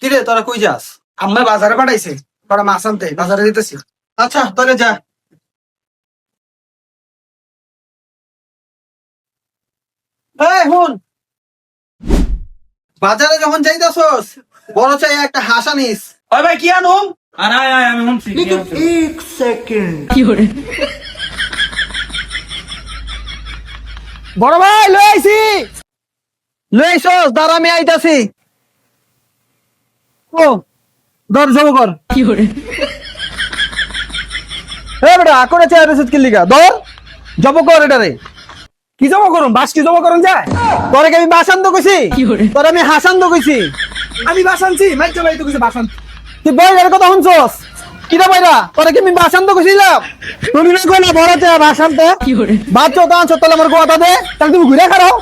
কিরে তোরা কই যাস? আম্মা বাজারে পাঠাইছে, বড় মাছ আনতে বাজারে দিতেছি। আচ্ছা তাহলে যা। এই হুন, বাজারে যখন যাইতাছস বড় চাই একটা হাঁস আনিস। ওই ভাই কি আনুম? আর আয় আয় আমি শুনছি কি আনছে? বড় ভাই লই আইছি। লই আইছস, দাঁড়া আমি আইতাছি। ও ধর জব কর। এ বেটা আকরে চাই রসিদ কি লিগা ধর জব কর এটারে। কি জমা করুন? বাস কি জমা করুন যায়? তোরে কি আমি বাসান্ত কইছি? তোরে আমি হাসান্ত কইছি? আমি বাস আনছি, মাইকে ভাই তো কিছু বাস আনছি। তুই বইয়ের কথা শুনছস? কিরা বাইরা তোরে কি আমি বাসান্ত কইছিলাম? তুমি না কইলা বড় চাই বাসান্ত? বাচ্চা তো আনছ তাহলে আমার কথা দে, তাহলে তুমি ঘুরে খারাও।